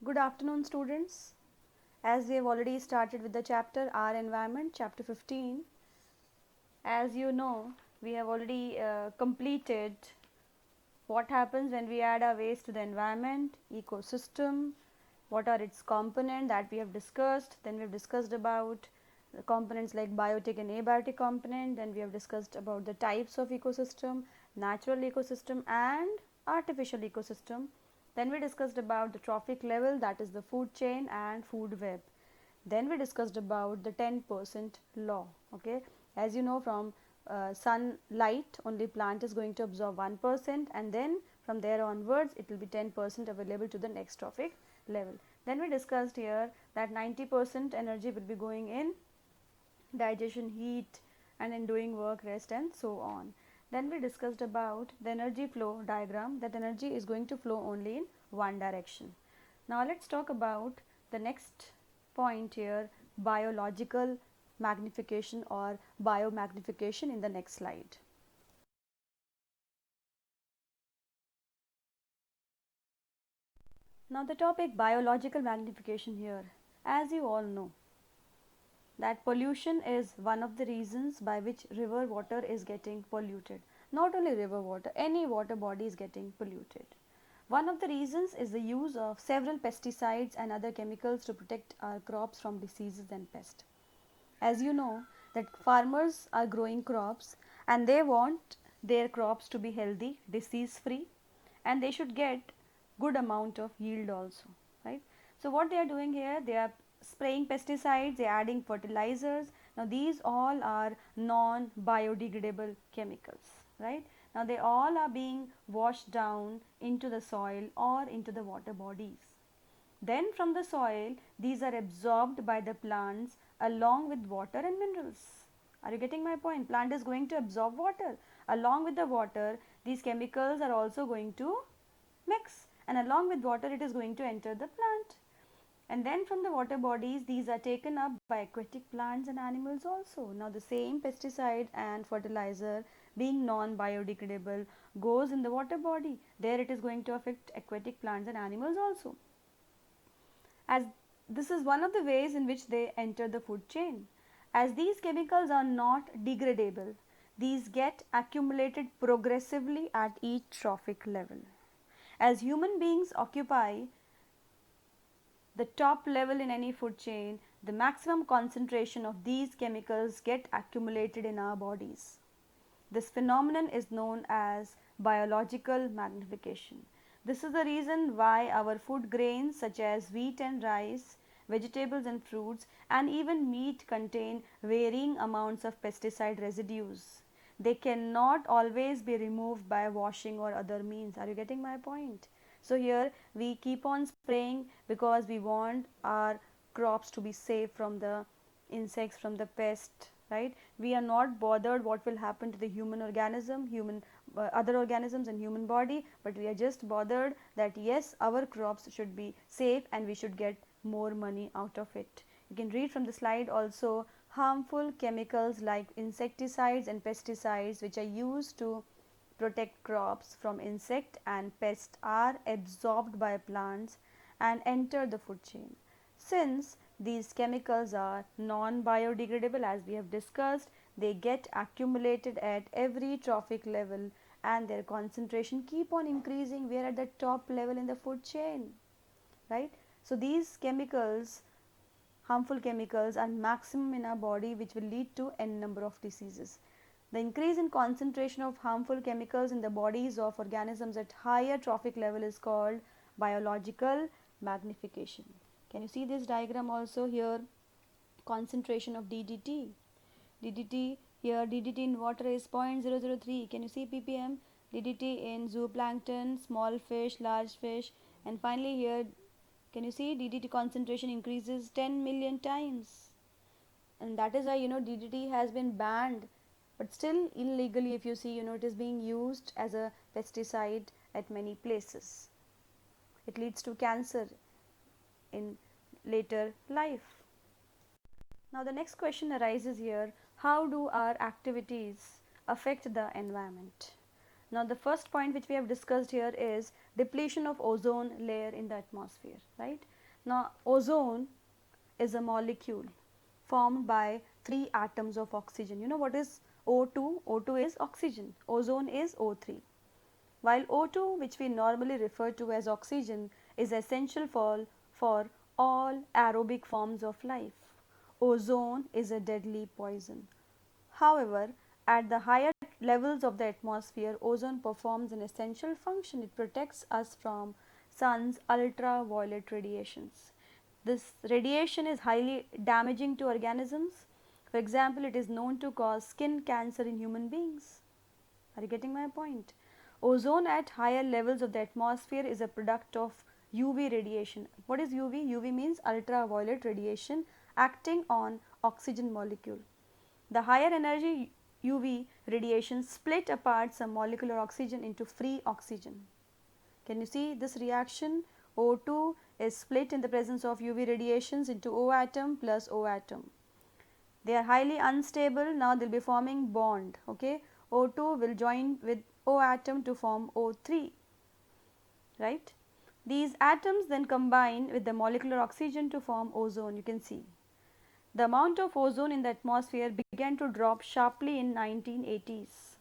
Good afternoon, students. As we have already started with the chapter Our Environment, chapter 15. As you know, we have already completed what happens when we add our waste to the environment, ecosystem, what are its components that we have discussed. Then we have discussed about the components like biotic and abiotic component. Then we have discussed about the types of ecosystem, natural ecosystem and artificial ecosystem. Then we discussed about the trophic level, that is the food chain and food web. Then we discussed about the 10% law. Okay, as you know, from sunlight only plant is going to absorb 1%, and then from there onwards it will be 10% available to the next trophic level. Then we discussed here that 90% energy will be going in digestion, heat, and in doing work, rest, and so on. Then we discussed about the energy flow diagram, that energy is going to flow only in one direction. Now let's talk about the next point here, biological magnification or biomagnification, in the next slide. Now the topic biological magnification here. As you all know, that pollution is one of the reasons by which river water is getting polluted. Not only river water, any water body is getting polluted. One of the reasons is the use of several pesticides and other chemicals to protect our crops from diseases and pests. As you know, that farmers are growing crops and they want their crops to be healthy, disease free, and they should get good amount of yield also, right? So what they are doing here, they are spraying pesticides, they are adding fertilizers. Now these all are non biodegradable chemicals, right? Now they all are being washed down into the soil or into the water bodies. Then from the soil, these are absorbed by the plants along with water and minerals. Are you getting my point? Plant is going to absorb water. Along with the water, these chemicals are also going to mix, and along with water it is going to enter the plant. And then from the water bodies, these are taken up by aquatic plants and animals also. Now the same pesticide and fertilizer, being non biodegradable, goes in the water body. There it is going to affect aquatic plants and animals also, as this is one of the ways in which they enter the food chain. As these chemicals are not degradable, these get accumulated progressively at each trophic level. As human beings occupy the top level in any food chain, the maximum concentration of these chemicals get accumulated in our bodies. This phenomenon is known as biological magnification. This is the reason why our food grains such as wheat and rice, vegetables and fruits, and even meat contain varying amounts of pesticide residues. They cannot always be removed by washing or other means. Are you getting my point? So here we keep on spraying because we want our crops to be safe from the insects, from the pest, right? We are not bothered what will happen to the human organism, other organisms and human body, but we are just bothered that yes, our crops should be safe and we should get more money out of it. You can read from the slide also, harmful chemicals like insecticides and pesticides which are used to protect crops from insect and pest are absorbed by plants and enter the food chain. Since these chemicals are non biodegradable, as we have discussed, they get accumulated at every trophic level and their concentration keep on increasing. We are at the top level in the food chain, right? So these chemicals, harmful chemicals, are maximum in our body, which will lead to n number of diseases. The increase in concentration of harmful chemicals in the bodies of organisms at higher trophic level is called biological magnification. Can you see this diagram also here? Concentration of DDT. DDT here, DDT in water is 0.003. Can you see ppm? DDT in zooplankton, small fish, large fish, and finally here, can you see DDT concentration increases 10 million times? And that is why DDT has been banned, but still illegally, if you see, it is being used as a pesticide at many places. It leads to cancer in later life. Now the next question arises here, how do our activities affect the environment? Now the first point which we have discussed here is depletion of ozone layer in the atmosphere, right. Now ozone is a molecule formed by 3 atoms of oxygen. You know what is O2? O2 is oxygen, ozone is O3. While O2, which we normally refer to as oxygen, is essential for all aerobic forms of life, ozone is a deadly poison. However, at the higher levels of the atmosphere, ozone performs an essential function. It protects us from sun's ultraviolet radiations. This radiation is highly damaging to organisms. For example, it is known to cause skin cancer in human beings. Are you getting my point? Ozone at higher levels of the atmosphere is a product of UV radiation. What is UV? UV means ultraviolet radiation acting on oxygen molecule. The higher energy UV radiation split apart some molecular oxygen into free oxygen. Can you see this reaction? O2 is split in the presence of UV radiations into O atom plus O atom. They are highly unstable. Now they will be forming bond. Okay, O2 will join with O atom to form O3, right. These atoms then combine with the molecular oxygen to form ozone. You can see the amount of ozone in the atmosphere began to drop sharply in 1980s.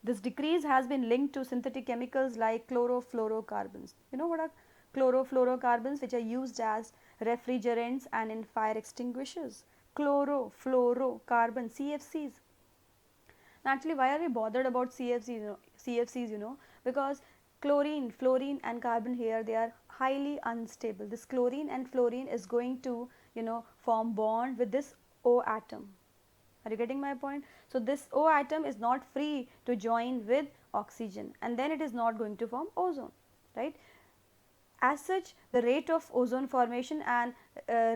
This decrease has been linked to synthetic chemicals like chlorofluorocarbons. You know what are chlorofluorocarbons, which are used as refrigerants and in fire extinguishers? Chlorofluorocarbon, CFCs. Actually, why are we bothered about CFCs, because chlorine, fluorine and carbon here, they are highly unstable. This chlorine and fluorine is going to, form bond with this O atom. Are you getting my point? So this O atom is not free to join with oxygen, and then it is not going to form ozone, right. As such, the rate of ozone formation and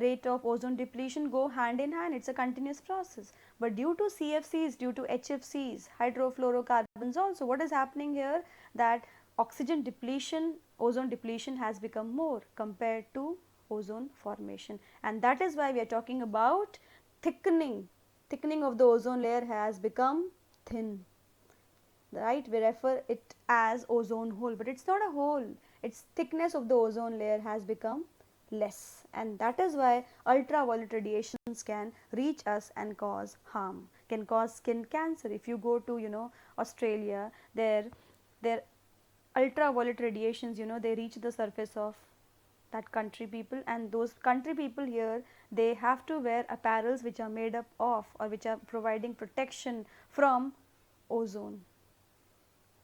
rate of ozone depletion go hand in hand. It is a continuous process. But due to CFCs, due to HFCs, hydrofluorocarbons also, what is happening here, that oxygen depletion, ozone depletion has become more compared to ozone formation, and that is why we are talking about thickening. Thickening of the ozone layer has become thin, right. We refer it as ozone hole, but it is not a hole. Its thickness of the ozone layer has become less, and that is why ultraviolet radiations can reach us and cause harm, can cause skin cancer. If you go to Australia, their ultraviolet radiations, they reach the surface of that country people, and those country people here, they have to wear apparels which are made up of, or which are providing protection from ozone,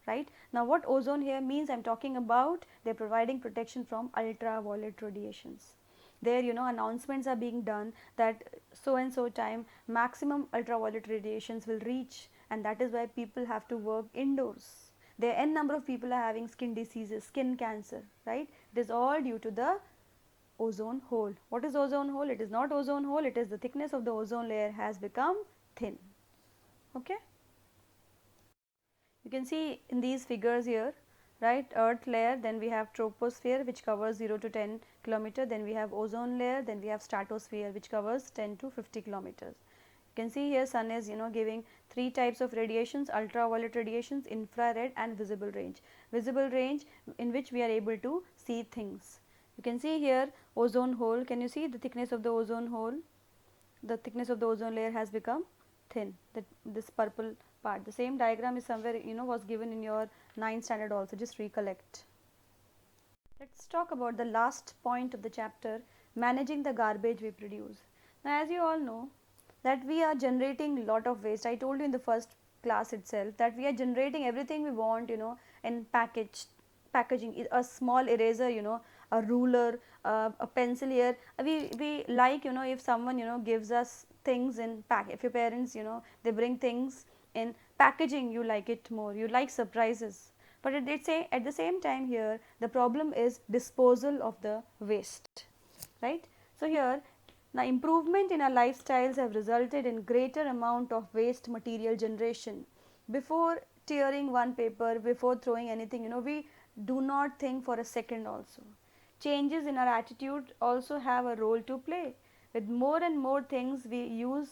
right. Now what ozone here means, I am talking about they are providing protection from ultraviolet radiations. There announcements are being done that so and so time maximum ultraviolet radiations will reach, and that is why people have to work indoors. There n number of people are having skin diseases, skin cancer, right. It is all due to the ozone hole. What is ozone hole? It is not ozone hole, it is the thickness of the ozone layer has become thin. Okay. You can see in these figures here, right, earth layer, then we have troposphere which covers 0 to 10 kilometer, then we have ozone layer, then we have stratosphere which covers 10 to 50 kilometers. You can see here sun is giving 3 types of radiations: ultraviolet radiations, infrared and visible range. Visible range in which we are able to see things. You can see here ozone hole. Can you see the thickness of the ozone hole? The thickness of the ozone layer has become thin, this purple part. The same diagram is somewhere was given in your 9th standard also, just recollect. Let us talk about the last point of the chapter, managing the garbage we produce. Now as you all know that we are generating lot of waste. I told you in the first class itself that we are generating everything we want in packaging, a small eraser, a ruler, a pencil here. We like if someone gives us things in pack. If your parents they bring things in packaging, you like it more, you like surprises. But at the same time here the problem is disposal of the waste, right. So here now improvement in our lifestyles have resulted in greater amount of waste material generation. Before tearing one paper, before throwing anything, we do not think for a second also. Changes in our attitude also have a role to play. With more and more things we use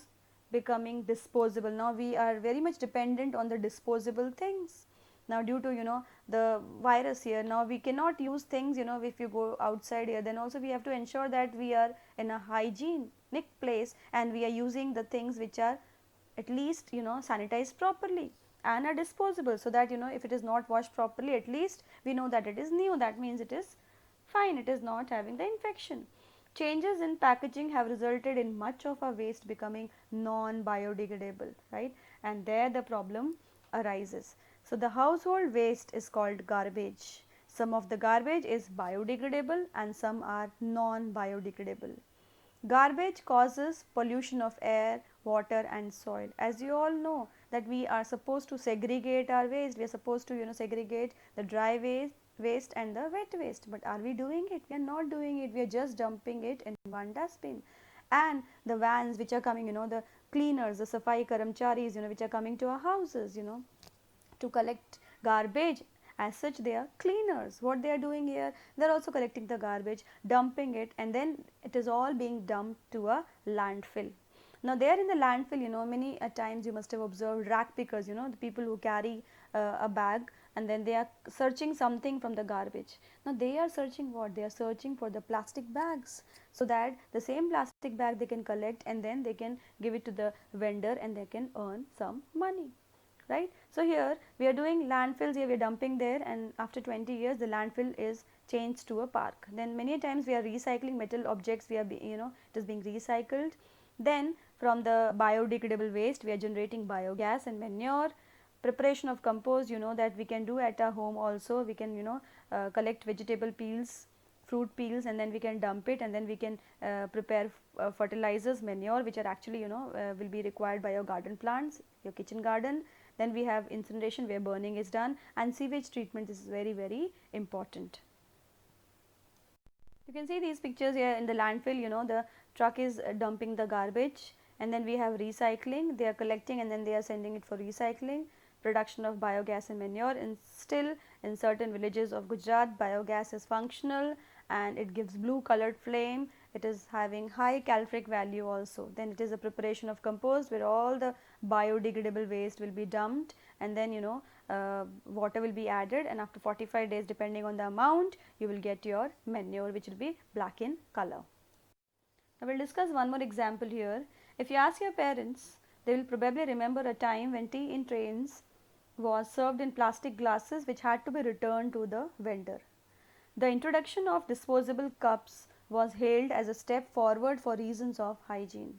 becoming disposable. Now we are very much dependent on the disposable things. Now due to the virus here, now we cannot use things, if you go outside here, then also we have to ensure that we are in a hygienic place and we are using the things which are at least sanitized properly and are disposable, so that if it is not washed properly, at least we know that it is new, that means it is fine, it is not having the infection. Changes in packaging have resulted in much of our waste becoming non biodegradable, right, and there the problem arises. So the household waste is called garbage. Some of the garbage is biodegradable and some are non biodegradable. Garbage causes pollution of air, water and soil. As you all know that we are supposed to segregate our waste, we are supposed to segregate the dry waste and the wet waste, but are we doing it? We are not doing it, we are just dumping it in one dustbin. And the vans which are coming, the cleaners, the safai karamcharis, which are coming to our houses, to collect garbage, as such they are cleaners. What they are doing here, they are also collecting the garbage, dumping it, and then it is all being dumped to a landfill. Now there in the landfill, many times you must have observed rag pickers, the people who carry a bag and then they are searching something from the garbage. Now they are searching what? They are searching for the plastic bags, so that the same plastic bag they can collect and then they can give it to the vendor and they can earn some money, right. So here we are doing landfills, here we are dumping there, and after 20 years the landfill is changed to a park. Then many times we are recycling metal objects, we are it is being recycled. Then from the biodegradable waste we are generating biogas and manure. Preparation of compost, that we can do at our home also. We can collect vegetable peels, fruit peels, and then we can dump it, and then we can prepare fertilizers, manure, which are actually will be required by your garden plants, your kitchen garden. Then we have incineration where burning is done, and sewage treatment is very, very important. You can see these pictures here in the landfill, the truck is dumping the garbage, and then we have recycling, they are collecting and then they are sending it for recycling. Production of biogas and manure, and still in certain villages of Gujarat biogas is functional and it gives blue colored flame. It is having high calorific value also. Then it is a preparation of compost where all the biodegradable waste will be dumped, and then water will be added, and after 45 days depending on the amount you will get your manure, which will be black in color. Now we will discuss one more example here. If you ask your parents, they will probably remember a time when tea in trains was served in plastic glasses which had to be returned to the vendor. The introduction of disposable cups was hailed as a step forward for reasons of hygiene.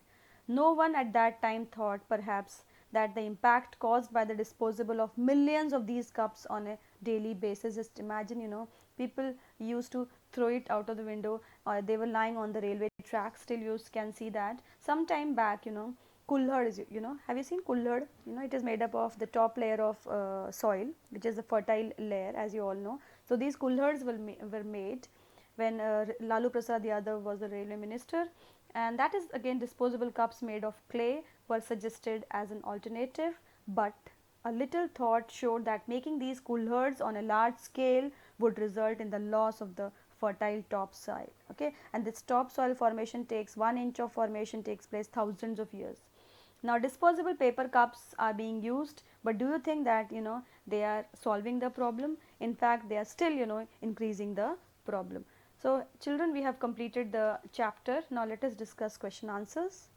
No one at that time thought perhaps that the impact caused by the disposable of millions of these cups on a daily basis. Just imagine, people used to throw it out of the window, or they were lying on the railway track. Still you can see that. Some time back, kullhad is, have you seen kullhad? It is made up of the top layer of soil, which is a fertile layer, as you all know. So these kullhads were made when Lalu Prasad Yadav was the railway minister, and that is again disposable cups made of clay were suggested as an alternative, but a little thought showed that making these kullhads on a large scale would result in the loss of the fertile topsoil. Okay, and this topsoil formation takes 1 inch of formation takes place thousands of years. Now disposable paper cups are being used, but do you think that they are solving the problem? In fact, they are still increasing the problem. So children, we have completed the chapter. Now let us discuss question answers.